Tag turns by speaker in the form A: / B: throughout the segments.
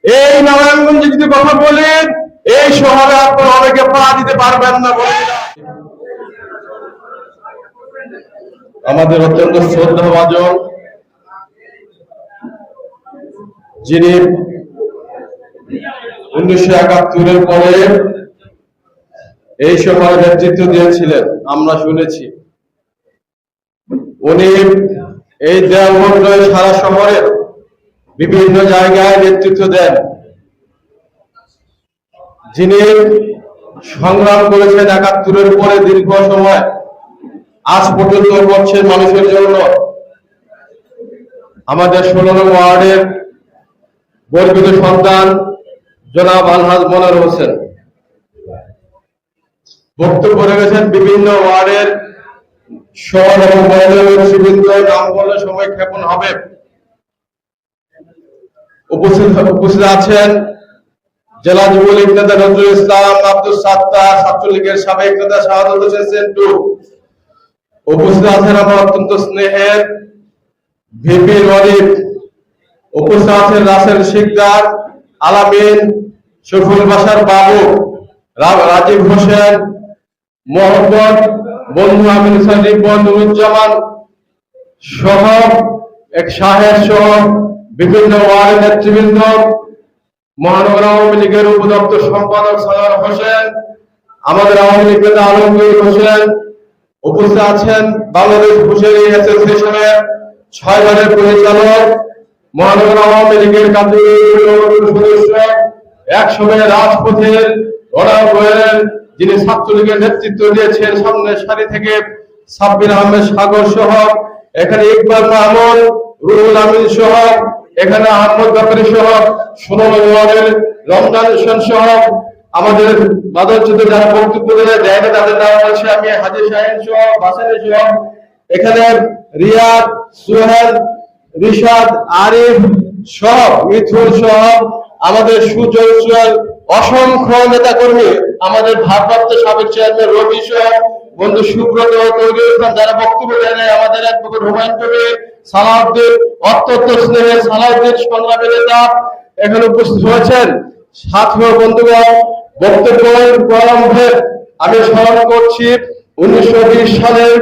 A: এই নারায়ণগঞ্জে যদি কথা বলেন, এই শহরে আপনারা অনেকে পা দিতে পারবেন না বলে আমাদের অত্যন্ত শ্রদ্ধাভাজন যিনি 1971-এর পরে এই শহরে নেতৃত্ব দিয়েছিলেন, আমরা শুনেছি উনি এই দেওবন্দ সারা শহরের বিভিন্ন জায়গায় নেতৃত্ব দেন, যিনি সংগ্রাম করেছেন 71-এর পরে দীর্ঘ সময়, আজ পর্যন্ত করছেন মানুষের জন্য। আমাদের 16 নং ওয়ার্ডের গর্বিত সন্তান জনাব আলহাজ মনোয়ার হোসেন বক্তব্য রেখেছেন বিভিন্ন ওয়ার্ডের শহর এবং নেতৃবৃন্দ, নাম বললে সময় ক্ষেপণ হবে। উপস্থিত আছেন জেলা যুবলীগ নেতা নজরুল ইসলাম, আব্দুল সাত্তার, ছাত্রলীগের সাবেক নেতা শাহাদত হোসেন সেন্টু। উপস্থিত আছেন আমার অত্যন্ত স্নেহের ভিপি রনিফ। উপস্থিত আছেন রাসেল শিকদার, আলামিন, শফুল বাসার বাবু, রাজীব হোসেন, মোহাম্মদ, বন্ধু আমিন সাদিক, নুরুজ্জামান সহ এক শাহের সহ বিভিন্ন ওয়ার্ড নেতৃবৃন্দ, মহানগর আওয়ামী লীগের উপদপ্তর সম্পাদক সালার হোসেন, আমাদের আওয়ামী লীগ নেতা আলমগীর হোসেন। উপস্থিত আছেন বাংলাদেশ ফিশারি অ্যাসোসিয়েশনের 6 বারের পরিচালক, মহানগর আওয়ামী লীগের কার্যকরী সদস্য, এক সময় রাজপথের গণাবয়ের যিনি ছাত্রলীগের নেতৃত্ব দিয়েছেন সামনের সারি থেকে সাব্বির আহমেদ সাগর সহ, এখানে ইকবাল মাহমুদ, রুহুল আমিন সহ, এখানে আহমদ ব্যাপারী সহ, 16 নং ওয়ার্ডের রমজান হোসেন সহ, আমাদের বাদলচিত যারা বক্তব্য দেয় তাদের নাম বলছে আমি হাজি শাহিন সহ, বাসানি সহ, এখানে রিয়াদ, সোহেল, রিশাদ, আরিফ সহ, মিথুন সহ, আমাদের সুজয় সোহেল, অসংখ্য নেতা কর্মী, আমাদের ভারপ্রাপ্ত সাবেক চেয়ারম্যান রবি সহ, বন্ধু সুব্রত, তৈরি যারা বক্তব্য দেন, আমাদের অ্যাডভোকেট হুমায়ুন কবির, সালাউদ্দিন, অত্যন্ত স্নেহের সালাউদ্দিন সংগ্রামী নেতা এখানে উপস্থিত হয়েছেন। সাথী ও বন্ধুগণ, বক্তব্য প্রারম্ভে আমি স্মরণ করছি 1920 সালের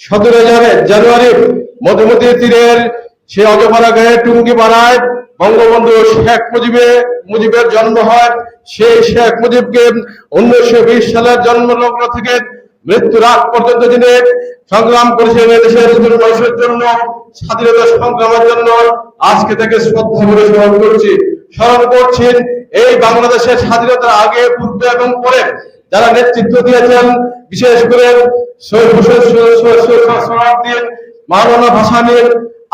A: 17 জানুয়ারি মধুমতি তীরের সে অজপাড়া গায়ে টুঙ্গিপাড়ায় বঙ্গবন্ধু শেখ মুজিবের জন্ম হয়। সেই শেখ মুজিবকে 1920 সালের জন্মলগ্ন থেকে মৃত্যুর আগ পর্যন্ত যিনি সংগ্রাম করেছেন দেশের মানুষের জন্য, স্বাধীনতা সংগ্রামের জন্য, আজকে থেকে শ্রদ্ধা করে স্মরণ করছেন এই বাংলাদেশের স্বাধীনতার আগে, পূর্বে এবং পরে যারা নেতৃত্ব দিয়েছেন, বিশেষ করে শহীদ হোসেন সোহরাওয়ার্দী, মাওলানা ভাসানী,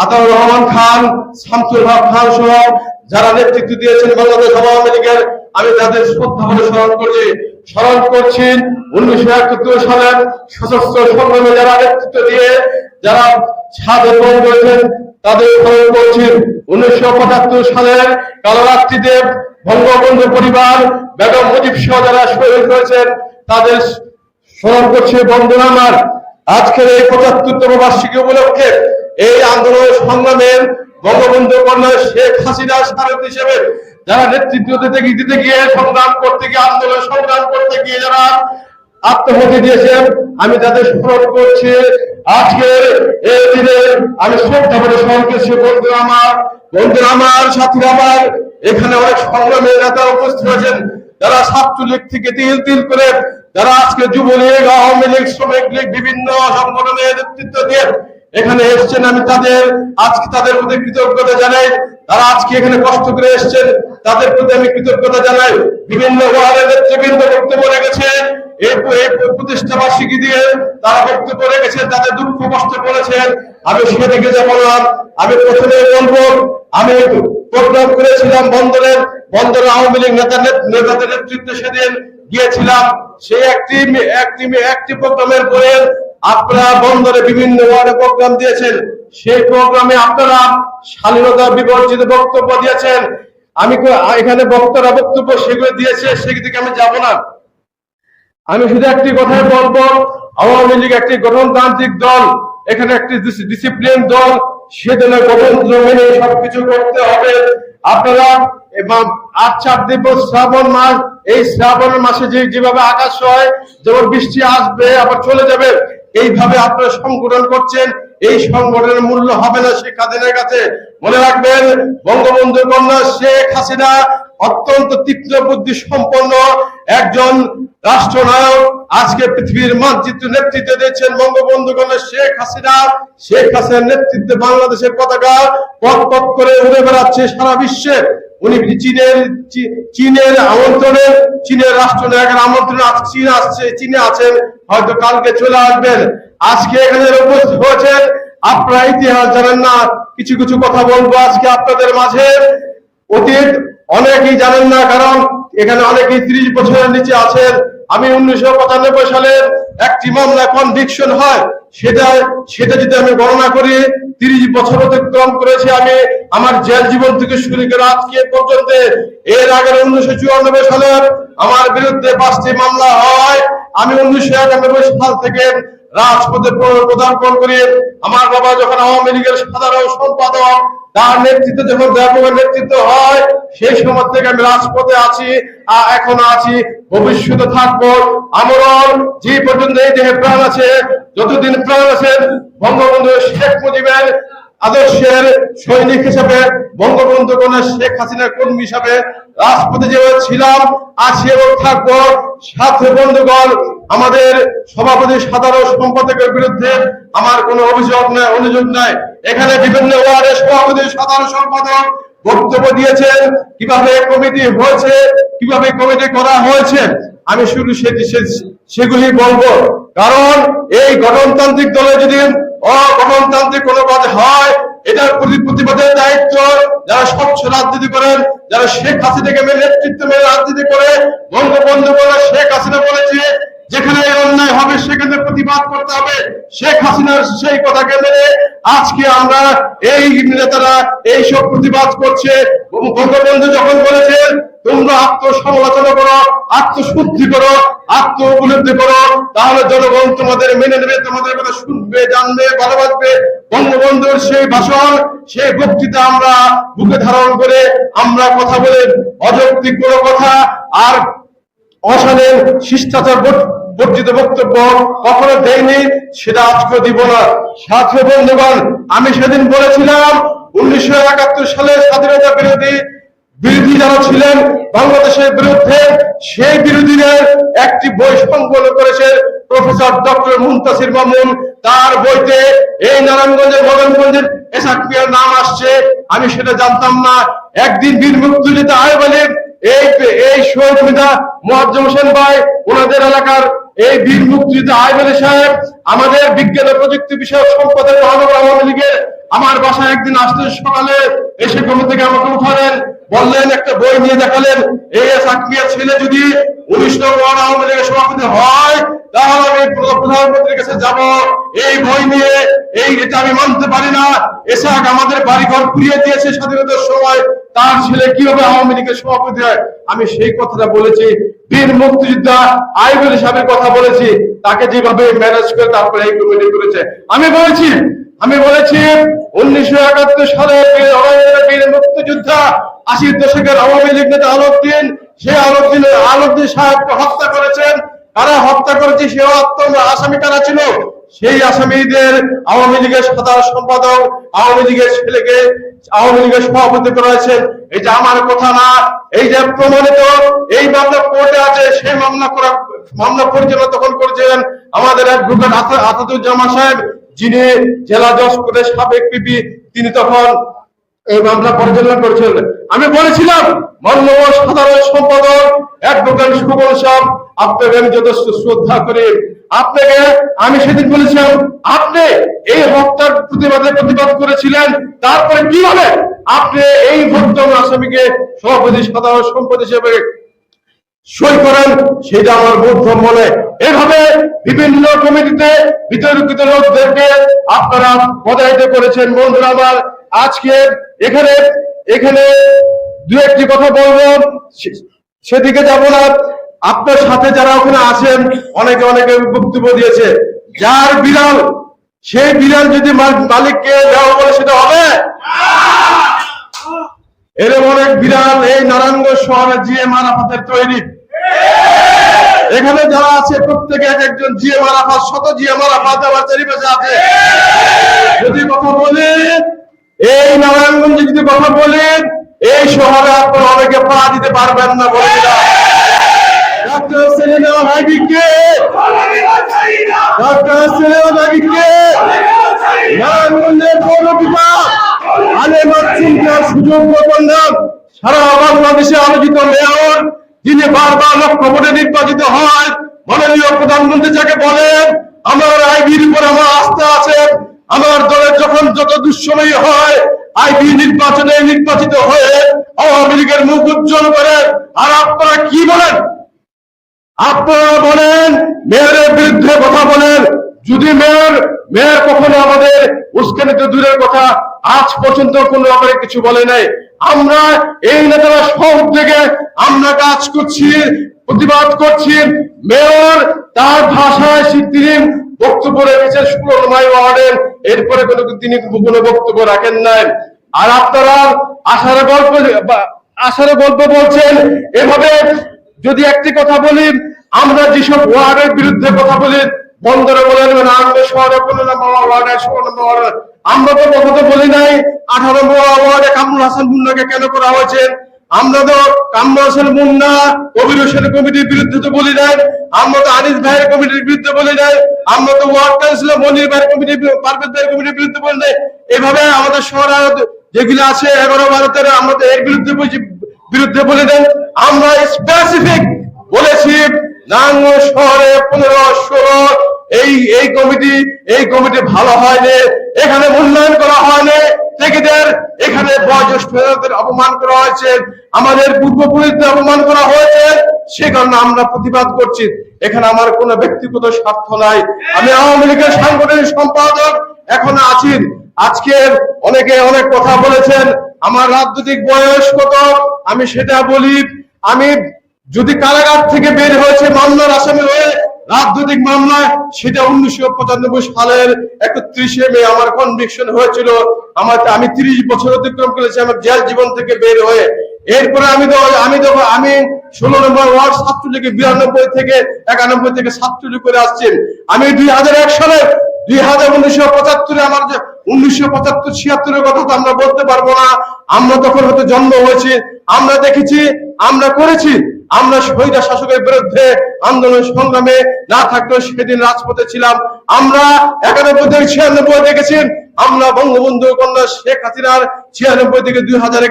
A: আতাউর রহমান খান, শামসুল হক খান সহ যারা নেতৃত্ব দিয়েছেন বাংলাদেশ আওয়ামী লীগের, আমি তাদের শ্রদ্ধা করে স্মরণ করছেন 1971 সালের সশস্ত্র সংগ্রামে যারা নেতৃত্ব দিয়ে যারা শাহাদত বরণ করেছেন তাদের স্মরণ করছেন। 1975 সালের কালরাত্রিতে বঙ্গবন্ধু পরিবার, বেগম মুজিব সহ যারা শহীদ হয়েছেন তাদের স্মরণ করছে। বন্ধুরা আমার, আজকের এই 75তম বার্ষিকী উপলক্ষে এই আন্দোলন সংগ্রামের বঙ্গবন্ধু কন্যা শেখ হাসিনার সারথী হিসেবে যারা নেতৃত্ব দিতে গিয়ে সংগ্রাম করতে গিয়ে, আন্দোলন সংগ্রাম করতে গিয়ে যারা আত্মহত্যা দিয়েছেন, আমি তাদের স্মরণ করছি। আজকের এই দিনে আমি শ্রদ্ধা করে স্মরণ করছি। বন্ধুরা আমার, সাথীরা আমার, এখানে অনেক সংগ্রামের নেতা উপস্থিত হয়েছেন যারা ছাত্রলীগ থেকে তিল করে যারা আজকে যুবলীগ, আওয়ামী লীগ, শ্রমিক লীগ বিভিন্ন সংগঠনের নেতৃত্ব দিয়ে এখানে এসছেন। আমি তাদের প্রতি কৃতজ্ঞতা জানাই। তারা আজকে এখানে কষ্ট করে এসছেন, তাদের প্রতি আমি কৃতজ্ঞতা জানাই। বিভিন্ন ওয়ার্ডের নেতৃবৃন্দ বক্তব্য রেখেছেন, এই প্রতিষ্ঠা বার্ষিকী দিয়ে তারা বক্তব্য রেখেছেন, তাদের দুঃখ কষ্ট বলেছেন। আমি সেদিকে যাব না। আমি প্রথমে বলবো, আমি প্রোগ্রাম করেছিলাম বন্দরের আওয়ামী লীগ নেতাদের নেতৃত্বে সেদিন গিয়েছিলাম। সেই একটি প্রোগ্রামের পরে আপনারা বন্দরে বিভিন্ন ওয়ার্ডে প্রোগ্রাম দিয়েছেন। সেই প্রোগ্রামে আপনারা শালীনতা বিবর্জিত বক্তব্য দিয়েছেন। আমি এখানে বক্তারা বক্তব্য সেগুলো দিয়েছে, সেদিকে আমি যাব না। আমি শুধু একটি কথাই বলবো, আওয়ামী লীগ একটি গণতান্ত্রিক দল, এখানে একটি ডিসিপ্লিন দল, সেদিনে গণতন্ত্র মেনে সবকিছু করতে হবে। আপনারা এবং 8 দিব শ্রাবণ মাস, এই শ্রাবণ মাসে যেভাবে আকাশ হয়, যেমন বৃষ্টি আসবে আবার চলে যাবে, এইভাবে আপনারা সংগঠন করছেন। এই সংগঠনের মূল্য হবে না শেখ হাসিনার কাছে। মনে রাখবেন, বঙ্গবন্ধুর কন্যা শেখ হাসিনা অত্যন্ত তীক্ষ্ণ বুদ্ধি সম্পন্ন একজন রাষ্ট্রনায়ক। আজকে পৃথিবীর মানচিত্র নেতৃত্ব দিয়েছেন বঙ্গবন্ধু কন্যা শেখ হাসিনা। শেখ হাসিনার নেতৃত্বে বাংলাদেশের পতাকা পথ পথ করে উড়ে বেড়াচ্ছে সারা বিশ্বে। উনি চীনের আমন্ত্রণে, চীনের রাষ্ট্রনায়কের আমন্ত্রণে চীনে আছেন, হয়তো কালকে চলে আসবেন। আজকে এখানে উপস্থিত হয়েছেন, আপনারা ইতিহাস জানেন না, কিছু কিছু কথা বলবো আজকে আপনাদের মাঝে। অতীত অনেকেই জানেন না, কারণ এখানে অনেকেই 30 বছরের নিচে আছেন। আমি 1995 সালের একটি মামলা কনভিকশন হয়, সেটা যদি আমি গণনা করি, 30 বছর অতিক্রম করেছে আমি আমার জেল জীবন থেকে শুরু করে আজকে পর্যন্ত। এর আগে 1994 সালের আমার বিরুদ্ধে 5টি মামলা হয়। আমি 1991 সাল থেকে রাজপথে পদার্পণ করি। আমার বাবা যখন আওয়ামী লীগের সাধারণ সম্পাদক, তার নেতৃত্বে যখন ব্যাপকের নেতৃত্ব হয়, সেই সময় থেকে আমি রাজপথে আছি, এখনো আছি, ভবিষ্যতে থাকবো। আমরণ যে পর্যন্ত এই দেহে প্রাণ আছে, যতদিন প্রাণ আছেন, বঙ্গবন্ধু শেখ মুজিবের আদর্শের সৈনিক হিসেবে, বঙ্গবন্ধু কন্যা শেখ হাসিনার কর্মী হিসাবে রাজপথে যেভাবে ছিলাম, আছি এবং থাকবো। সাথে বন্ধুগণ, আমাদের সভাপতি সাধারণ সম্পাদকের বিরুদ্ধে আমার কোনো অভিযোগ নাই, অনুযোগ নাই। এখানে বিভিন্ন ওয়ার্ডের সভাপতি সাধারণ সম্পাদক বক্তব্য দিয়েছেন, কিভাবে কমিটি হয়েছে, কিভাবে কমিটি করা হয়েছে। আমি শুধু সেগুলি বলবো, কারণ এই গণতান্ত্রিক দলে যদি অগণতান্ত্রিক কোনো কাজ হয়, এটার প্রতিবাদের দায়িত্ব যারা স্বচ্ছ রাজনীতি করেন, যারা শেখ হাসিনাকে নেতৃত্ব মেনে রাজনীতি করে। বঙ্গবন্ধু বলে শেখ হাসিনা বলেছে, যেখানে অন্যায় হবে সেখানে প্রতিবাদ করতে হবে। শেখ হাসিনার সেই কথাকে মেনে আজকে আমরা এই নেতারা এইসব প্রতিবাদ করছে। বঙ্গবন্ধু যখন বলেছেন, তোমরা আত্মসমালোচনা করো, আত্মশুদ্ধি করো, আত্ম উপলব্ধি করো, তাহলে জনগণ তোমাদের মেনে নেবে, তোমাদের কথা শুনবে, জানবে, ভালোবাসবে। বঙ্গবন্ধুর সেই ভাষণ, সেই বক্তৃতা আমরা বুকে ধারণ করে আমরা কথা বলে অযৌক্তিক কোনো কথা আর অশালীন শিষ্টাচার বর্জিত বক্তব্য কখনো দেয়নি, সেটা আজকে দিব না। সাথে বন্ধুগণ, আমি সেদিন বলেছিলাম 1971 সালে স্বাধীনতা বিরোধী যারা ছিলেন বাংলাদেশের বিরুদ্ধে, সেই বিরোধীদের একটি বই সংকলন করেছে প্রফেসর ডক্টর মুনতাসির মামুন। তার বইতে এই নারায়ণগঞ্জের মদনগঞ্জের এসআক মিয়ার নাম আসছে, আমি সেটা জানতাম না। একদিন বীর মুক্তিযোদ্ধা আয়ুব আলীর এই শহীদ মিতা মোয়াজ্জেম হোসেন ভাই, ওনাদের এলাকার এই বীর মুক্তিযোদ্ধা আয়ুব আলী সাহেব আমাদের বিজ্ঞান ও প্রযুক্তি বিষয়ক সম্পাদক মহানগর আওয়ামী লীগের আমার বাসায় একদিন আসতে সকালে এসে ঘুম থেকে আমাকে উঠালেন, বললেন, একটা বই নিয়ে দেখালেন, এই এসআক মিয়ার ছেলে যদি 19 নং ওয়ার্ড আওয়ামী লীগের সভাপতি হয়, তাহলে আমি প্রধানমন্ত্রীর কাছে যাব এই বই নিয়ে। এটা আমি মানতে পারি না। এসআক আমাদের বাড়িঘর পুড়িয়ে দিয়েছে স্বাধীনতার সময়, তার ছেলে কিভাবে আওয়ামী লীগের সভাপতি হয়? আমি সেই কথাটা বলেছি। বীর মুক্তিযোদ্ধা আইয়ুব আলী সাহেবের কথা বলেছি, তাকে যেভাবে ম্যানেজ করে তারপরে এই কমিটি করেছে। আমি বলেছি 1971 সালে বীর মুক্তিযোদ্ধা 80 দশকের আওয়ামী লীগ নেতা আলাউদ্দিন, সেই আলাউদ্দিন সাহেবকে হত্যা করেছেন। কারা হত্যা করেছে, সে আসামি কারা ছিল? সেই আসামিদের আওয়ামী লীগের সাধারণ সম্পাদক, আওয়ামী লীগের ছেলেকে আওয়ামী লীগের সভাপতি করেছেন। এটা আমার কথা না, এই যে প্রমাণিত, এই মামলা কোর্টে আছে। সেই মামলা পরিচালনা তখন করেছিলেন আমাদের অ্যাডভোকেট আসাদুজ্জামান সাহেব, যিনি জেলা জজ কোর্টের সাবেক পিপি, তিনি তখন এই মামলা পরিচালনা করেছিলেন। আমি বলেছিলাম, মাননীয় সাধারণ সম্পাদক অ্যাডভোকেট সুবল সাহেব, আপনাকে আমি যথেষ্ট শ্রদ্ধা করি। আপনাকে আমি সেদিন বলেছিলাম, আপনি এই হত্যার প্রতিবাদ করেছিলেন, তারপরে কিভাবে আপনি এই হত্যা আসামিকে সভাপতি সাধারণ সম্পাদক হিসেবে সই করেন, সেটা আমার বোধ মনে। এভাবে বিভিন্ন কমিটিতে বিতর্কিত লোকদেরকে আপনারা পদায়িত করেছেন। বন্ধুরা আমার, আজকে এখানে দু একটি কথা বলবো, সেদিকে যাব না। আপনার সাথে যারা ওখানে আছেন, অনেকে বক্তব্য দিয়েছে, যার বিড়াল, সেই বিড়াল যদি মালিককে দেওয়া বলে সেটা হবে? এরকম অনেক বিড়াল এই নারায়ণগঞ্জ শহরে জিএম আরাফাতের তৈরি। এখানে যারা আছে প্রত্যেকে এক একজন জিএম আরাফাত, শত জিএম আরাফাত আমার চারিপাশে আছে। যদি কথা বলেন এই নারায়ণগঞ্জে, যদি কথা বলেন এই শহরে আপনারা অনেকে পা দিতে পারবেন না। বলে দিলাম ডক্টর সেলিনা হাবিবকে, ডক্টর সেলিনা হাবিবকে নারায়ণগঞ্জের পৌরপিতা আলেম চিন্তার সুযোগ প্রবন্ধন সারা বাংলাদেশে আলোচিত মেয়র, যিনি বারবার লক্ষ্য ভোটে নির্বাচিত হয়, মাননীয় প্রধানমন্ত্রী যাকে বলেন আমার আইবির উপর আমার আস্থা আছে। আমার দলের যখন যত দুঃসময় হয় আইবি নির্বাচনে নির্বাচিত হয়ে আওয়ামী লীগের মুখ উজ্জ্বল করেন। আর আপনারা কি বলেন? আপনারা বলেন মেয়রের বিরুদ্ধে কথা বলেন। যদি মেয়র কখনো আমাদের উস্কানিতে দূরের কথা, আজ পর্যন্ত কোনো ব্যাপারে কিছু বলে নাই। আমরা এই নেতারা সব থেকে আমরা কাজ করছি, প্রতিবাদ করছি। মেয়র তার ভাষায় তিনি বক্তব্য রেখেছেন 16 নম্বর ওয়ার্ডের, এরপরে তিনি কোনো বক্তব্য রাখেন নাই। আর আপনারা আশার গল্প বলছেন। এভাবে যদি একটি কথা বলি, আমরা যেসব ওয়ার্ডের বিরুদ্ধে কথা বলি, বন্দরে বলেন নারায়ণগঞ্জ শহরে 15 নম্বর ওয়ার্ডে 16 নম্বর ওয়ার্ডে, আমরা তো কথা বলি নাই 18 নম্বর ওয়ার্ডে কামরুল হাসান মুন্নাকে কেন করা হয়েছে। আমরা তো কামরুল হাসান মুন্না কবির হোসেনের কমিটির বিরুদ্ধে তো বলি নাই। আমরা তো আনিস ভাইয়ের কমিটির বিরুদ্ধে বলি নাই। আমরা তো ওয়ার্ড কাউন্সিলর মনির ভাইয়ের কমিটির, পারভেজ ভাইয়ের কমিটির বিরুদ্ধে বলি নাই। এভাবে আমাদের শহরে যেগুলো আছে 11-12 আমরা তো এর বিরুদ্ধে বলে দেন। আমরা স্পেসিফিক বলেছি নারায়ণগঞ্জ শহরে 15-16 এই কমিটি ভালো হয়নি, এখানে মূল্যায়ন করা হয়নি, টেকেদের এখানে বয়োজ্যেষ্ঠদের অপমান করা হয়েছে, আমাদের পূর্বপুরুষদের অপমান করা হয়েছে। সে কারণে আমরা প্রতিবাদ করছি। এখানে আমার কোনো ব্যক্তিগত স্বার্থ নাই। আমি আওয়ামী লীগের সাংগঠনিক সম্পাদক এখন আছি। আজকে অনেকে অনেক কথা বলেছেন। আমার রাজনৈতিক বয়স কত আমি সেটা বলি। আমি যদি কারাগার থেকে বের হয়েছে মামলার আসামি হয়ে রাজনৈতিক মামলায়, সেটা 1995 সালের 31শে মে আমার কনভিকশন হয়েছিল। আমি 30 বছর অতিক্রম করেছি আমার জেল জীবন থেকে বের হয়ে। এরপরে আমি 16 নম্বর ওয়ার্ড ছাত্রলীগে 92 থেকে 91 থেকে ছাত্রলীগ করে আসছি। আমি 2001 সালে 1975 আমার যে 1975-76 কথা তো আমরা বলতে পারবো না। আমরা তখন হয়তো জন্ম হয়েছি, আমরা দেখেছি, আমরা করেছি। আমরা শহীদ শাসকের বিরুদ্ধে আন্দোলন সংগ্রামে না থাকলেও সেদিন রাজপথে ছিলাম। আমরা 91 থেকে 96 দেখেছি। আমরা বঙ্গবন্ধু কন্যা শেখ হাসিনার 96 থেকে 2000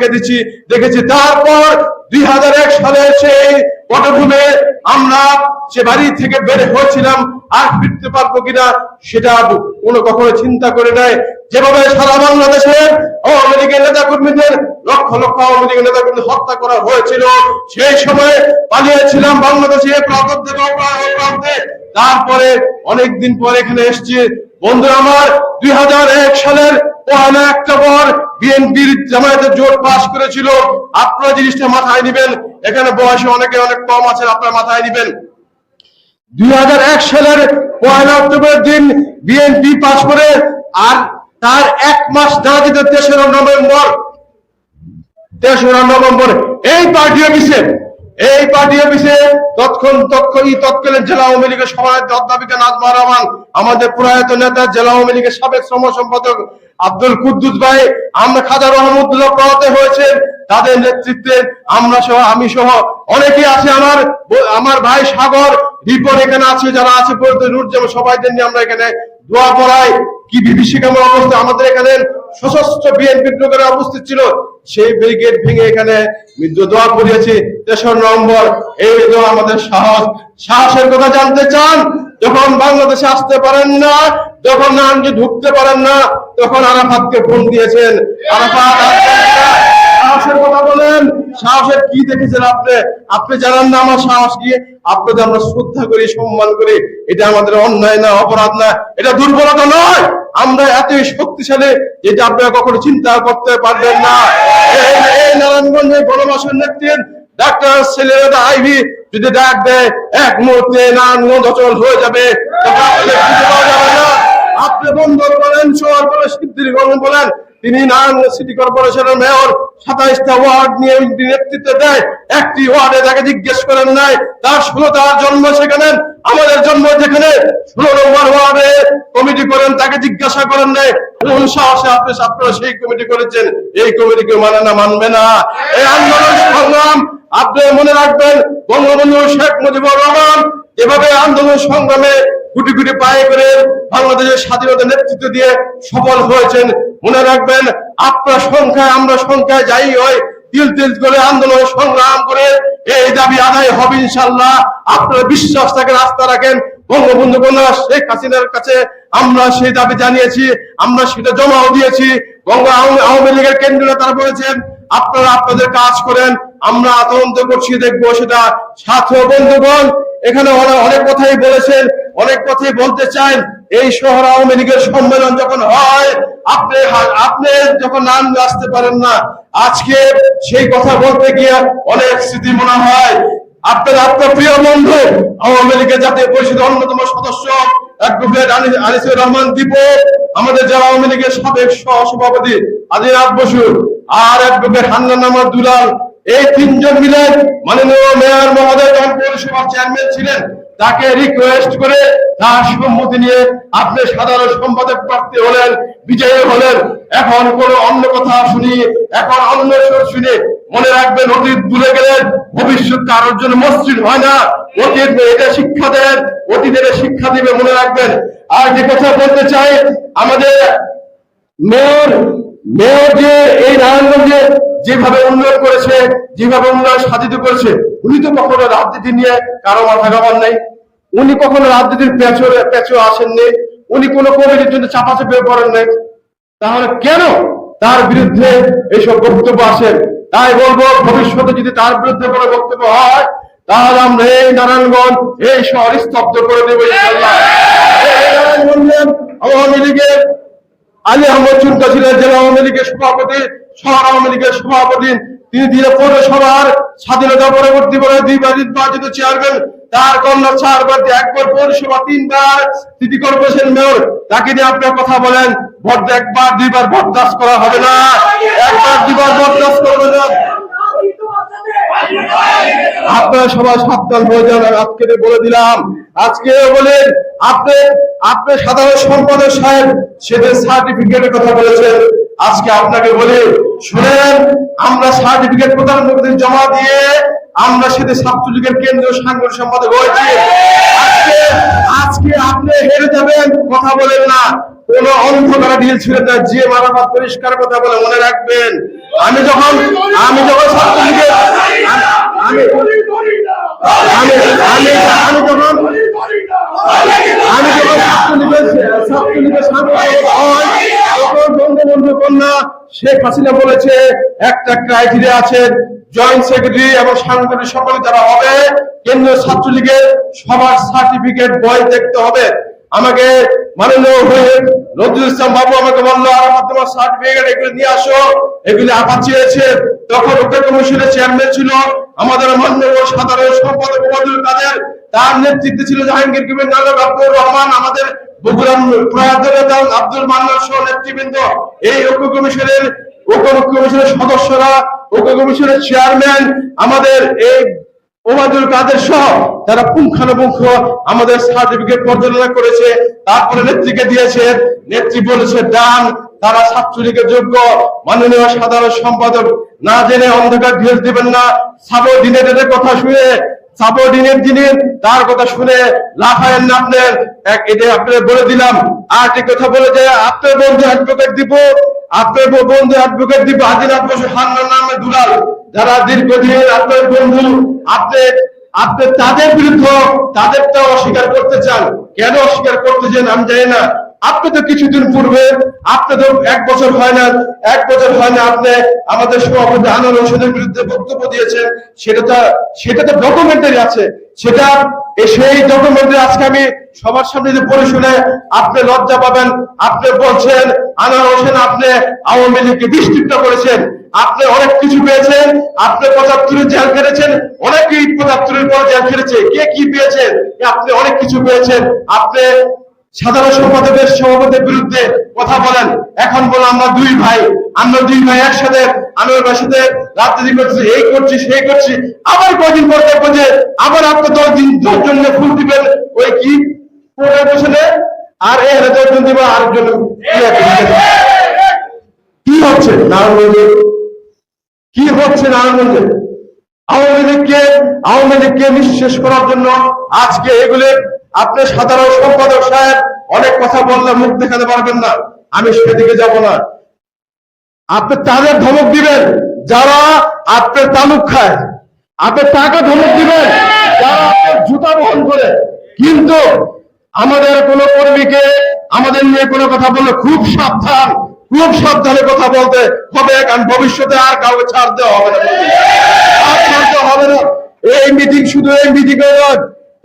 A: দেখেছি। তারপর 2001 সালে সেই পটভূমে আমরা সে বাড়ি থেকে বের হয়েছিলাম। আর ফিরতে পারবো কিনা সেটা কখনো চিন্তা করে নাই। যেভাবে সারা বাংলাদেশের আওয়ামী লীগের নেতা কর্মীদের লক্ষ লক্ষ আওয়ামী লীগের নেতা কর্মী হত্যা করা হয়েছিল, সেই সময় পালিয়েছিলাম বাংলাদেশে প্রান্তে। তারপরে অনেকদিন পর এখানে এসেছি। বন্ধু আমার 2001 সালের 1 অক্টোবর বিএনপির জামায়াতের জোট পাস করেছিল। আপনারা জিনিসটা মাথায় নিবেন। এখানে বয়সে অনেকে অনেক কম আছেন, আপনারা মাথায় নিবেন। 2001 সালের 1 অক্টোবর দিন বিএনপি পাস করে, আর তার 1 মাস না যেতে 3রা নভেম্বর এই পার্টি অফিসে তৎকালীন জেলা আওয়ামী লীগের সভাপতি অধ্যাপিকা নাজমা রহমান, আমাদের প্রয়াত নেতা জেলা আওয়ামী লীগের সাবেক শ্রম সম্পাদক আব্দুল কুদ্দুস ভাই, আমরা খাজা রহমতুল্লাহ প্রয়াত হয়েছেন, তাদের নেতৃত্বে আমি সহ অনেকেই আছে। আমার ভাই সাগর রিপন এখানে আছে, যারা আছে সবাইদের নিয়ে আমরা এখানে দোয়া পড়াই। কি বিভীষিকাময় অবস্থা! আমাদের এখানে সশস্ত্র বিএনপি লোকেরা উপস্থিত ছিল, সেই ব্রিগেড ভেঙে এখানে দোয়া পড়িয়েছি 3 নভেম্বর। এই দোয়া আমাদের সাহসের কথা জানতে চান? যখন বাংলাদেশে আসতে পারেন না, যখন নানকে ঢুকতে পারেন না, তখন আরাফাতকে ফোন দিয়েছেন। আরাফাত সাহসের কথা বলেন, সাহসের কি দেখেছেন আপনি জানান না আমার সাহস কি? আপনাদের আমরা শ্রদ্ধা করি, সম্মান করি। এটা আমাদের অন্যায় না, অপরাধ না, এটা দুর্বলতা নয়। আমরা এতই শক্তিশালী যেটা আপনারা কখনো চিন্তা করতে পারবেন না। এই নারায়ণগঞ্জের গণমাসের নেতৃত্ব ডাক্তার সেলিনা আইভি যদি ডাক দেয়, এক মুহূর্তে নারায়ণগঞ্জ অচল হয়ে যাবে। আপনি বন্দর বলেন, শহর বলেন, সিদ্ধিরগঞ্জ বলেন, তিনি নারায়ণগঞ্জ সিটি কর্পোরেশনের মেয়র 27টা ওয়ার্ড নিয়ে নেতৃত্ব দেয়, একটি ওয়ার্ডে তাকে জিজ্ঞেস করেন নাই তার 16টার জন্ম সেখানে, আমাদের জন্ম যেখানে 16 নম্বর ওয়ার্ডে কমিটি করেন, তাকে জিজ্ঞাসা করেন নাই কোন সাহসে আপনারা সেই কমিটি করেছেন। এই কমিটিকে মানে না, মানবে না। এই আন্দোলন সংগ্রাম আপনি মনে রাখবেন, বঙ্গবন্ধু শেখ মুজিবুর রহমান এভাবে আন্দোলন সংগ্রামে গুটি গুটি পায়ে করে বাংলাদেশের স্বাধীনতা নেতৃত্ব দিয়ে সফল হয়েছেন। মনে রাখবেন, আপনার সংখ্যায় আমরা সংখ্যায় যাই হয়, তিল তিল করে আন্দোলন সংগ্রাম করে এই দাবি আদায় হবে ইনশাল্লাহ। আপনারা বিশ্বাস থাকেন, আস্থা রাখেন। বঙ্গবন্ধু কন্যা শেখ হাসিনার কাছে আমরা সেই দাবি জানিয়েছি, আমরা সেটা জমাও দিয়েছি। আওয়ামী লীগের কেন্দ্রীয় নেতারা বলেছেন আপনারা আপনাদের কাজ করেন, আমরা তদন্ত করছি, দেখবো সেটা। ছাত্র বন্ধুগণ এখানে অনেক কথাই বলেছেন, অনেক কথাই বলতে চান। এই শহর আওয়ামী লীগের সম্মেলন যখন হয়, আপনি যখন নাম আসতে পারেন না, আজকে সেই কথা বলতে গিয়ে অনেক স্মৃতি মনে হয়। আপনার প্রিয় বন্ধু আওয়ামী লীগের জাতীয় পরিষদের অন্যতম সদস্য অ্যাডভোকেট আনিসুর রহমান দীপু, আমাদের যারা আওয়ামী লীগের সাবেক সভাপতি আদিনাথ বসু, আর অ্যাডভোকেট হান্নান আহমদ দুলাল, এই তিনজন মিলে মাননীয় মেয়র মহোদয় যখন পৌরসভার চেয়ারম্যান ছিলেন, তাকে রিকোয়েস্ট করে তার সম্মতি নিয়ে আপনি সাধারণ সম্পাদক প্রার্থী হলেন, বিজয়ী হলেন। এখন কোন অন্য কথা শুনি, এখন অন্য সুর শুনি, মনে রাখবেন অতীত ভুলে গেলেন, ভবিষ্যৎ কারোর জন্য মসৃণ হয় না। অতীত এটা শিক্ষা দেন, অতীতের শিক্ষা দিবে, মনে রাখবেন। আর যে কথা বলতে চাই, আমাদের মেয়র যে এই নারায়ণগঞ্জে যেভাবে উন্নয়ন করেছে, যেভাবে উন্নয়ন সাধিত করেছে, উনি তো কখনো রাজনীতি নিয়ে কারো মাথা ঘামান নাই, উনি কখনো রাজনীতির পেছনে আসেননি, উনি কোনো কমিটির জন্য চাপাচাপি করেন নাই। তাহলে কেন তার বিরুদ্ধে এইসব বক্তব্য আসেন? তাই বলবো, ভবিষ্যতে যদি তার বিরুদ্ধে কোনো বক্তব্য হয়, তাহলে আমরা এই নারায়ণগঞ্জ এই শহর স্তব্ধ করে দেবো ইনশাআল্লাহ। আওয়ামী লীগের আলী আহমদ চুনকা ছিলেন জেলা আওয়ামী লীগের সভাপতি, শহর আওয়ামী লীগের সভাপতি। তিনি পৌরসভার স্বাধীনতা পরবর্তী বলে 2বার নির্বাচিত চেয়ারম্যান, তার কন্যা 4বার, 1বার পৌরসভা, 3বার সিটি কর্পোরেশন মেয়র। তাকে নিয়ে আপনার কথা বলেন, ভোট 1বার 2বার বরদাস্ত করা হবে না, 1বার 2বার বরদাস্ত করবে না। আপনারা সবাই সাবধান হয়ে যান। আজকে বলে দিলাম, আজকে বলেন আপনি সাধারণ সম্পাদক সাহেব সেদিন সার্টিফিকেটের কথা বলেছেন, আজকে আপনাকে বলি শুনেন, আমরা সার্টিফিকেট প্রধানমন্ত্রী জমা দিয়ে আমরা সেদিন ছাত্রলীগের কেন্দ্রীয় সাংগঠনিক সম্পাদক হয়েছি। আজকে আপনি হেরে যাবেন, কথা বলেন না। কোন অন্ধকার ডিল ছিল না, যে মারামাত পরিষ্কার কথা বলে, মনে রাখবেন। আমি যখন ছাত্রলীগের বঙ্গবন্ধু কন্যা শেখ হাসিনা বলেছে একটা ক্রাইটেরিয়া আছে, জয়েন্ট সেক্রেটারি এবং সাংগঠনিক সকলে যারা হবে কেন্দ্রীয় ছাত্রলীগের সবার সার্টিফিকেট বই দেখতে হবে। আমাকে মাননীয় নজরুল ইসলাম বাবু আমাকে বললো, আমার তোমার সার্টিফিকেট এগুলো নিয়ে আসো, এগুলি আপা চেয়েছে। তখন উক্ত কমিশনের চেয়ারম্যান ছিল আমাদের মাননীয় সাধারণ সম্পাদক ওবায়দুল কাদের, তার নেতৃত্বে ছিল জাহাঙ্গীর কবির নানক, আব্দুর রহমান, আমাদের বগুড়ার প্রয়াত আব্দুল মান্নান সহ নেতৃবৃন্দ। এই ঐক্য কমিশনের সদস্যরা, ঐক্য কমিশনের চেয়ারম্যান আমাদের এই ওবায়দুল কাদের সহ তারা পুঙ্খানুপুঙ্খ আমাদের সার্টিফিকেট পর্যালোচনা করেছে, তারপরে নেত্রীকে দিয়েছে। নেত্রী বলেছে ডান, তারা ছাত্রলীগের যোগ্য। মাননীয় সাধারণ সম্পাদক না জেনে অন্ধকার ঢেল দিবেন না। সাবঅর্ডিনেটের কথা শুনে, সাবঅর্ডিনেট যিনি তার কথা শুনে লাফায়েন না। এটা আপনার বলে দিলাম। আর একটি কথা বলে যে আপনার বন্ধু অ্যাডভোকেট দিব আদিনাথ বসু, হান্নান নামে দুলাল, যারা দীর্ঘদিন আপনার বন্ধু, আপনি তাদের বিরুদ্ধে তাদেরটা অস্বীকার করতে চান। কেন অস্বীকার করতে চান আমি জানি না। আপনি তো কিছুদিন পূর্বে, আপনি তো 1 বছর হয় না আপনি আমাদের সভাপতি আনোয়ার হোসেনের বিরুদ্ধে বক্তব্য দিয়েছেন। সেটা তো ডকুমেন্টারি আছে, সেটা সেই ডকুমেন্টারি আজকে আমি সবার সামনে যে পড়ে শুনে আপনি লজ্জা পাবেন। আপনি বলছেন আনোয়ার হোসেন আপনি আওয়ামী লীগকে বিস্তৃত করেছেন, আপনি অনেক কিছু পেয়েছেন, আপনি 75 জেল খেটেছেন, অনেকেই 75 পর জেল খেটেছে, কে কি পেয়েছেন? আপনি অনেক কিছু পেয়েছেন। আপনি সাধারণ সম্পাদকের সভাপতির বিরুদ্ধে কথা বলেন, এখন বলো আমরা 2 ভাই, আমরা দুই ভাই একসাথে আনোয়ার ভাইয়ের সাথে রাজনীতি করছি, এই করছি সেই করছি, আবার কয়দিন পর দেখবো যে আবার আপনি 10 জন ফুল দিবেন ওই কি কোর্টের পেছনে, আর এখানে 10 জন দিবেন আরেকজন। কি হচ্ছে নারায়ণগঞ্জে? কি হচ্ছে নারায়ণগঞ্জে? আওয়ামী লীগকে নিঃশেষ করার জন্য আজকে এগুলো আপনি সাধারণ সম্পাদক সাহেব অনেক কথা বললে মুখ দেখাতে পারবেন না, আমি সেদিকে যাব না। আপনি তাদের ধমক দিবেন যারা আপনার তালুক খায়, আপনি তাকে ধমক দিবেন যারা আপনার জুতা বহন করে, কিন্তু আমাদের কোনো কর্মীকে আমাদের নিয়ে কোনো কথা বললে খুব সাবধানে কথা বলতে হবে, কারণ ভবিষ্যতে আর কাউকে ছাড় দেওয়া হবে না, এই মিটিং শুধু এই মিটিং নয়,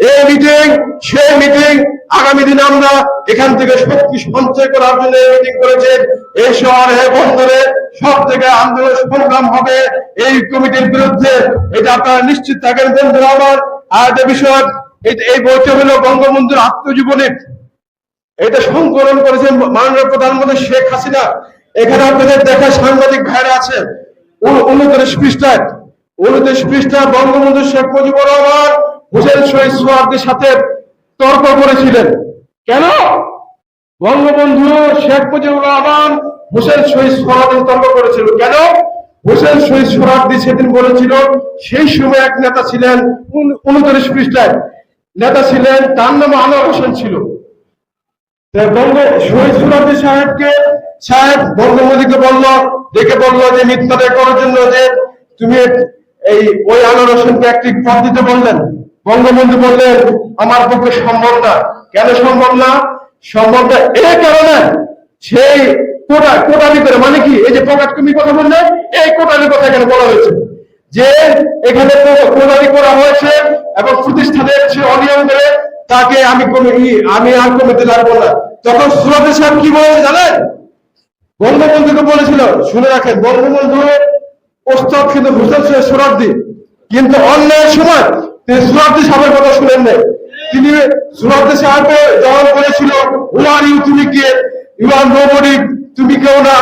A: এই মিটিং সেই মিটিং। আগামী দিনে আমরা এখান থেকে শক্তি সঞ্চয় করার জন্য এই মিটিং করেছে। এই শহরে বন্দরে সব থেকে আন্দোলন সংগ্রাম হবে এই কমিটির বিরুদ্ধে, এটা আপনারা নিশ্চিত থাকেন বন্ধুরা আমার। আর যে বিষয়, এই বইটা হলো বঙ্গবন্ধুর আত্মজীবনী, এটা সংকলন করেছেন মাননীয় প্রধানমন্ত্রী শেখ হাসিনা। এখানে আপনাদের দেখা সাংবাদিক ভাইরা আছে 29 পৃষ্ঠা বঙ্গবন্ধু শেখ মুজিবুর রহমান হোসেন শহীদ সোহরাওয়ার্দীর সাথে তর্ক করেছিলেন। কেন? বঙ্গবন্ধু শেখ মুজিবুর রহমান হোসেন শহীদ সোহরাওয়ার্দী তর্ক করেছিল কেন? হোসেন শহীদ সোহরাওয়ার্দী সেদিন বলেছিল, সেই সময় এক নেতা ছিলেন 29 পৃষ্ঠায় নেতা ছিলেন, তার নাম আনোয়ার হোসেন ছিল। শহীদ সোহরাওয়ার্দী সাহেব বঙ্গবন্ধুকে ডেকে বলল যে মিথ্যাচার করার জন্য যে তুমি ওই আনোয়ার হোসেনকে একটি পদ দিতে বললেন। বঙ্গবন্ধু বললেন আমার পক্ষে সম্ভব না। কেন সম্ভব না? এই কারণে সেই কোটালি করে, মানে কি, এই যে পকেট কমি কথা বললেন, এই কোটালির কথা এখানে বলা হয়েছে যে এখানে কোটালি করা হয়েছে এবং প্রতিষ্ঠানের অনিয়ম করে তাকে আমি আর কমিতে লাগবো না। তখন সোহরাওয়ার্দী সাহেব কি বলেছে জানেন? বঙ্গবন্ধুকে বলেছিল, শুনে রাখেন, বঙ্গবন্ধু ওস্তাদ কিন্তু হোসেন শহীদ সোহরাওয়ার্দী, কিন্তু অন্যায়ের সময় তিনি সোহরাওয়ার্দী সাহেবের কথা শুনেন নাই। তিনি সোহরাওয়ার্দী সাহেবকে যখন বলেছিল হু আর ইউ, তুমি কে, ইউ আর নোবডি, তুমি কেউ না,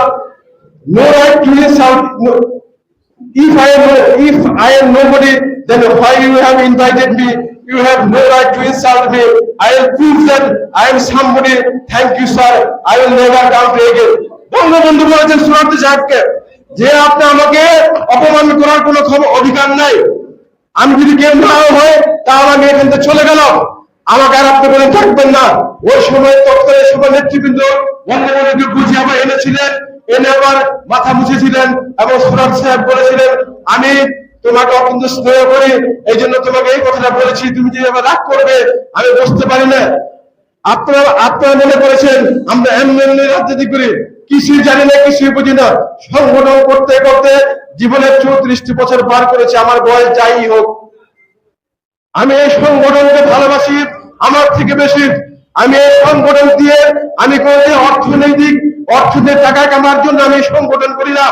A: no right to insult, if I am nobody, then why you have invited me? You have no right to insult me. I will prove that I am somebody. Thank you, sir. I will never come to again. Bangabandhu বলেছেন সোহরাওয়ার্দী সাহেবকে যে আপনি আমাকে অপমান করার কোনো অধিকার নাই। আমি যদি কেউ না হয় তাহলে আমি এখান থেকে চলে গেলাম, আমাকে আর আপনি বলে থাকবেন না। ওই সময় তৎকালীন সভা নেতৃবৃন্দ বঙ্গবন্ধুকে বুঝিয়ে আবার এনেছিলেন, এনে আবার মাথা মুছেছিলেন এবং সোহরাওয়ার্দী সাহেব বলেছিলেন আমি তোমাকে অত্যন্ত স্নেহ করি, এই জন্য তোমাকে এই কথাটা বলেছি, তুমি যে আবার রাগ করবে আমি বুঝতে পারি না। আপনারা মনে করেছেন আমরা এমনি রাজনীতি করি, কিছুই জানি না, কিছুই বুঝি না। সংগঠন করতে করতে জীবনের 34টি বছর পার করেছে, আমার বয়স যাই হোক। আমি এই সংগঠনকে ভালোবাসি আমার থেকে বেশি। আমি এই সংগঠন দিয়ে আমি কোনদিন অর্থনৈতিক টাকা কামার জন্য আমি সংগঠন করি না।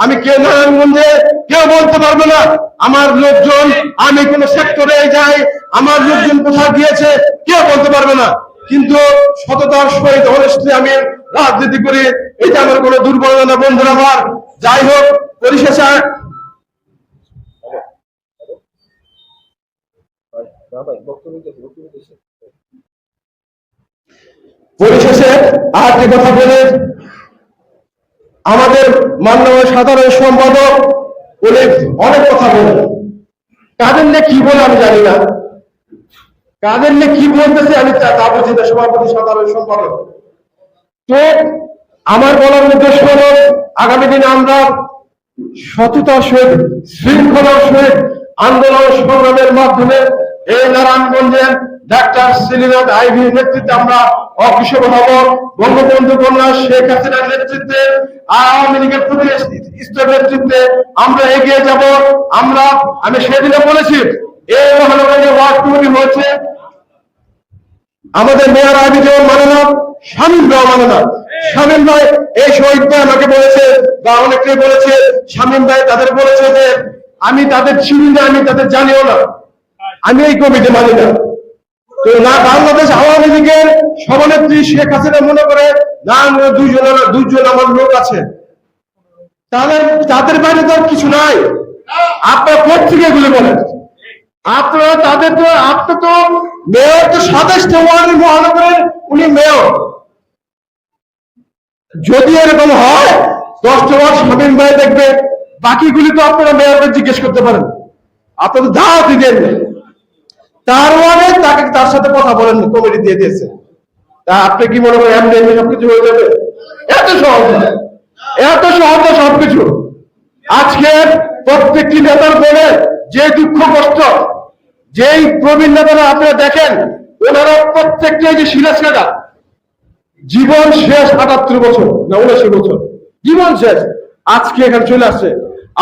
A: আমি কে নারায়ণগঞ্জে কেউ বলতে পারবে না আমার লোকজন, আমি কোন সেক্টরে যাই আমার লোকজন কোথায় গিয়েছে কেউ বলতে পারবে না। কিন্তু সততার সহিত অনেস্টলি আমি রাজনীতি করি, এটা আমার কোনো দুর্বলতা না বন্ধুরা আমার। যাই হোক, পরিশেষে আরেকটি কথা বলে, আমাদের মাননীয় সাধারণ সম্পাদক উনি অনেক কথা বলেন, কাদের নিয়ে কি বলে আমি জানি না, কাদের নিয়ে কি বলতেছে আমি তা বুঝি না। সভাপতি সাধারণ সম্পাদক, তো আমার বলার উদ্দেশ্য হল আগামী দিনে আমরা সততার সহিত শৃঙ্খলার সহিত আন্দোলন সংগ্রামের মাধ্যমে এই নারায়ণগঞ্জের ডাক্তার সেলিনাথ আইভির নেতৃত্বে আমরা অগ্রসর হব। বঙ্গবন্ধু কন্যা শেখ হাসিনার নেতৃত্বে আওয়ামী লীগের প্রতি নেতৃত্বে আমরা এগিয়ে যাব। আমি সেদিনে বলেছি এই মহানগরে ওয়ার্ড কমিটি হয়েছে, আমাদের মেয়র আইভি যেমন মানে না, শামীম ভাই মানে না। শামীম ভাই এই শহীদ ভাই আমাকে বলেছে বা অনেকেই বলেছে, শামীম ভাই তাদের বলেছে যে আমি তাদের চিনি না, আমি তাদের জানিও না, আমি এই কমিটি মানি না। তো না, বাংলাদেশ আওয়ামী লীগের সভানেত্রী শেখ হাসিনা মনে করে না দুইজন আমার লোক আছে, তাদের বাইরে তো আর কিছু নাই। আপনার কোথেকে এগুলো বলেন? আপনারা তাদের তো, আপনি তো মেয়র, তো 27 ওয়ার্ডের মহানগরের উনি মেয়র। যদি এরকম হয় 10টা ওয়ার্ড শামীম ভাই দেখবে, বাকিগুলি তো আপনারা মেয়রকে জিজ্ঞেস করতে পারেন। আপনাদের দাওয়াতই দেন না, তার ওয়ার্ডে তার সাথে কথা বলেন, কমিটি দিয়ে দিয়েছে। তা আপনি কি মনে করেন এমনি এমনি সবকিছু হয়ে যাবে? এত সহজ না, এত সহজ না সবকিছু। আজকে প্রত্যেকটি নেতার বলে যে দুঃখ কষ্ট, যেই প্রবীণ নেতারা আপনারা দেখেন, ওনারা প্রত্যেকটি, যে সিরাজ কাকা জীবন শেষ 78 বছর না 79 বছর জীবন শেষ, আজকে এখানে চলে আসছে।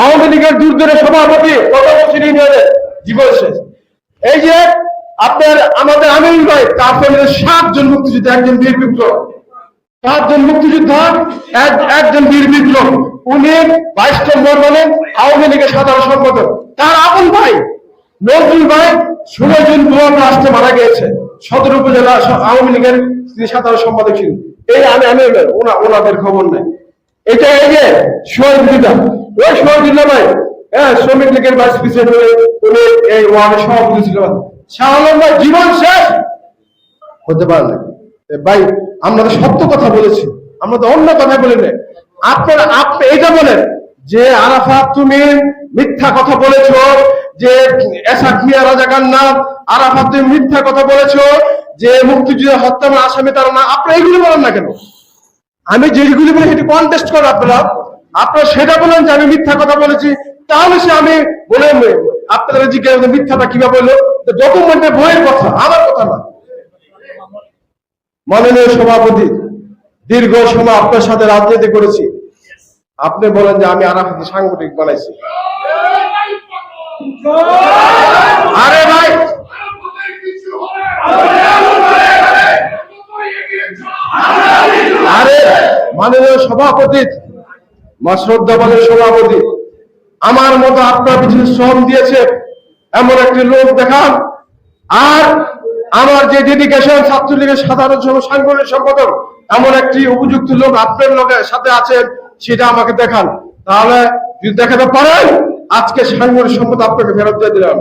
A: আওয়ামী লীগের দূরদূরের সভাপতি কত বছর ইউনিয়নের জীবন শেষ। এই যে আপনার আমাদের আমির ভাই, তার ফ্যামিলির 7 জন মুক্তিযোদ্ধা, একজন বীর বিক্রম, 5 জন মুক্তিযোদ্ধা, একজন বীর বিক্রম। উনি 22 নম্বর বলেন আওয়ামী লীগের সাধারণ সম্পাদক। তার আপন ভাই নজরুল ভাই 16 জুন রাষ্ট্রে মারা গিয়েছে, সদর উপজেলা আওয়ামী লীগের তিনি সাধারণ সম্পাদক ছিলেন। এই আমি ওনাদের খবর নাই। এটা এই যে শহীদুল্লাহ, ওই শহীদুল্লাহ ভাই, হ্যাঁ, শ্রমিক লীগের ভাইস প্রেসিডেন্ট, উনি এই ওয়ার্ডের সভাপতি ছিলেন। শাহ আলম ভাই জীবন শেষ, হতে পারে না ভাই। আমরা তো সত্য কথা বলেছি, আমরা তো অন্য কথা বলি না। আপনি এটা বলেন যে আরাফাত তুমি মিথ্যা কথা বলেছো, যে এসাক মিয়া রাজাকার না, আরাফাত তুমি মিথ্যা কথা বলেছো, যে মুক্তিযুদ্ধ হত্যা আসামি তারা না। আপনারা এগুলি বলেন না কেন? আমি যেগুলি বলি সেটি কন্টেস্ট করেন আপনারা সেটা বলেন যে আমি মিথ্যা কথা বলেছি, তাহলে সে আমি বলে আপনারা জিজ্ঞাসা মিথ্যাটা কিভাবে বললো, ডকুমেন্টে বইয়ের কথা, আমার কথা না। মাননীয় সভাপতি, দীর্ঘ সময় আপনার সাথে রাজনীতি করেছি, আপনি বলেন যে আমি আরাফাতকে সাংগঠনিক বানাইছি। আরে ভাই, আরে মাননীয় সভাপতি, শ্রদ্ধাবানের সভাপতি, আমার মতো আপনার পিছনে শ্রম দিয়েছে এমন একটি লোক দেখান, আর আমার যে ডেডিকেশন ছাত্রলীগের সাধারণ সাংগঠনিক সম্পাদক, এমন একটি উপযুক্ত লোক আপনার লোকের সাথে আছেন, সেটা আমাকে দেখান। তাহলে যদি দেখাতে পারেন, আজকে সাংগঠনিক সম্পদ আপনাকে ফেরত দিয়ে দিলাম।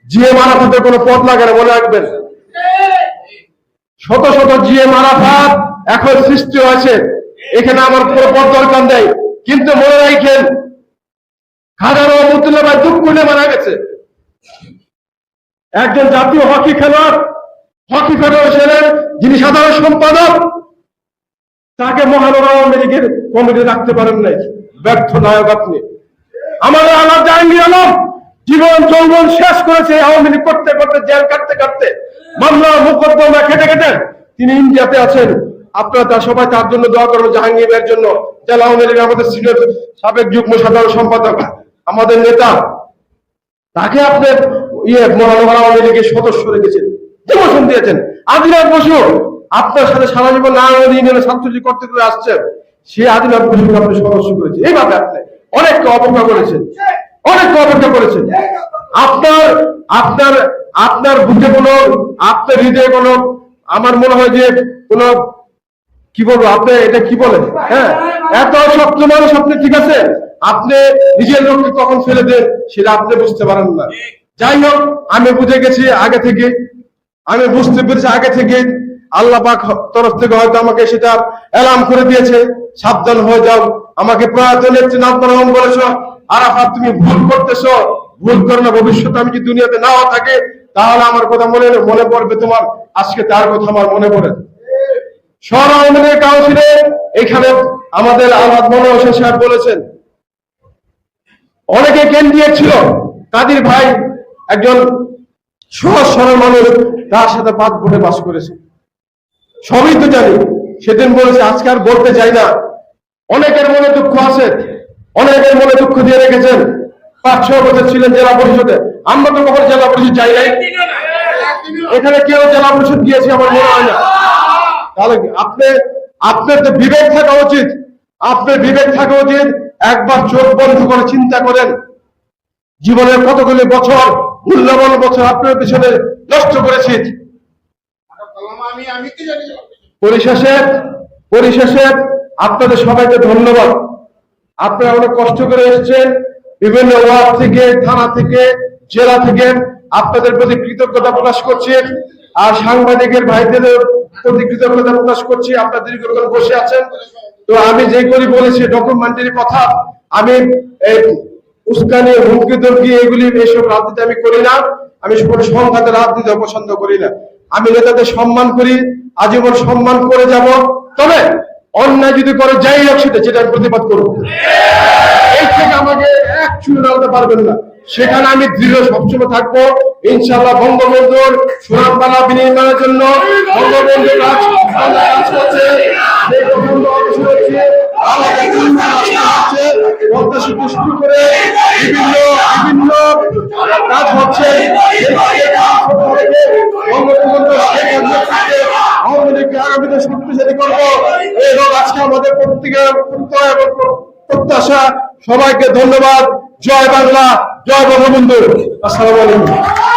A: জিএম আরাফাতের কোনো পদ লাগে না, মনে রাখবেন। শত শত জিএম আরাফাত এখন সৃষ্টি হয়েছে, এখানে আমার কোনো পদ দরকার নেই। কিন্তু মনে রাখেন, হাজারো মুতুল্লাহ ভাই দুঃখ করে মারা গেছে। একজন জাতীয় হকি খেলোয়াড়, হকি ফেডারেশনের যিনি সাধারণ সম্পাদক, তাকে মহানগর আওয়ামী লীগের কমিটি রাখতে পারেন নাই। ব্যর্থ নায়ক আপনি। আমাদের আলাদা জাহাঙ্গীর আলম জীবন যৌবন শেষ করেছে আওয়ামী লীগ করতে করতে, জেল কাটতে কাটতে, মামলা মোকদ্দমা খেটে খেটে তিনি ইন্ডিয়াতে আছেন। আপনারা তার সবাই তার জন্য দোয়া করবেন, জাহাঙ্গীরের জন্য। জেলা আওয়ামী লীগ আমাদের সিনিয়র সাবেক যুগ্ম সাধারণ সম্পাদক, আমাদের নেতা, তাকে আপনি মহানগর আওয়ামী লীগের সদস্য রেখেছেন, প্রমোশন দিয়েছেন। আদিনাথ বসু আপনার সাথে সারা জীবন নারায়ণ ইউনিয়নের ছাত্রলীগ করতে করে আসছেন, সে আদিনাথ বসুকে আপনি সদস্য করেছেন। এইভাবে আপনি অনেককে অপেক্ষা করেছেন, অনেককে অপেক্ষা করেছেন। আপনার আপনার আপনার বুঝে কোনো, আপনার হৃদয়ে কোনো, আমার মনে হয় যে কোনো, কি বলবো, আপনি এটা কি বলেন, হ্যাঁ, এত শক্ত মানুষ আপনি, ঠিক আছে, আপনি নিজের লোককে কখন ফেলে দেন সেটা আপনি বুঝতে পারেন না। যাই হোক, আমি বুঝে গেছি আগে থেকে, আমি বুঝতে পেরেছি আগে থেকে। আল্লাহ পাক তরফ থেকে হয়তো আমাকে সেটা এলার্ম করে দিয়েছে, সাবধান হয়ে যাও। আমাকে প্রয়াত নেত্রী নাজমা রহমান বলেছ, আরাফাত তুমি ভুল করতেছো, ভুল করো না। ভবিষ্যতে আমি যদি দুনিয়াতে নাও থাকে, তাহলে আমার কথা মনে পড়বে তোমার। আজকে তার কথা আমার মনে পড়ে। শহর আওয়ামী লীগের কাউন্সিলে এখানে আমাদের আলাদ মনোহর হোসেন সাহেব বলেছেন, অনেকে ক্যান্ডিডেট ছিল, কাদির ভাই একজন সহজ সরল মানুষ, তার সাথে 5 ভোটে পাস করেছে। সবই তো জানি। সেদিন বলেছে, আজকে আর বলতে চাই না। অনেকের মনে দুঃখ আছে, অনেকের মনে দুঃখ দিয়ে রেখেছেন। 5-6 বছর ছিলেন জেলা পরিষদে, আমরা তো কখনো জেলা পরিষদ যাই নাই। এখানে কেউ জেলা পরিষদ গিয়েছে আমার মনে হয় না। তাহলে আপনার তো বিবেক থাকা উচিত, আপনার বিবেক থাকা উচিত। একবার চোখ বন্ধ করে চিন্তা করেন, জীবনের কতগুলি বছর, মূল্যবান বছর আপনার পিছনে নষ্ট করেছি। পরিশেষে আপনাদের সবাইকে ধন্যবাদ। আপনারা অনেক কষ্ট করে এসেছেন, বিভিন্ন ওয়ার্ড থেকে, থানা থেকে, জেলা থেকে। আপনাদের প্রতি কৃতজ্ঞতা প্রকাশ করছি। আর সাংবাদিকের ভাইদের প্রতি কৃতজ্ঞতা প্রকাশ করছি। আপনারা দীর্ঘক্ষণ বসে আছেন। তো আমি যে করি বলেছি ডকুমেন্টারি কথা, আমি উস্কানি, হুমকি ধমকি এগুলি এইসব রাজনীতি আমি করি না। আমি কোনো সংঘাতের রাজনীতি পছন্দ করি না। আমি নেতাদের সম্মান করি, আজীবন সম্মান করে যাব। তবে অন্যায় যদি করে যাই হোক সেটা আমি প্রতিবাদ করবো। এই থেকে আমাকে এক চুল নাড়াতে পারবেন না। সেখানে আমি দৃঢ় সবসময় থাকবো। ইনশাআল্লাহ বঙ্গবন্ধুর সুনামমালা বিনিময়ের জন্য বঙ্গবন্ধু কাজ করছে, পদ্মা সেতু শুরু করে বিভিন্ন কাজ হচ্ছে। বঙ্গবন্ধু আওয়ামী লীগকে আগামীতে শক্তিশালী করবো, এই হোক আজকে আমাদের প্রত্যেকের প্রত্যয় এবং প্রত্যাশা। সবাইকে ধন্যবাদ। জয় বাংলা, জয় বঙ্গবন্ধু। আসসালামু আলাইকুম।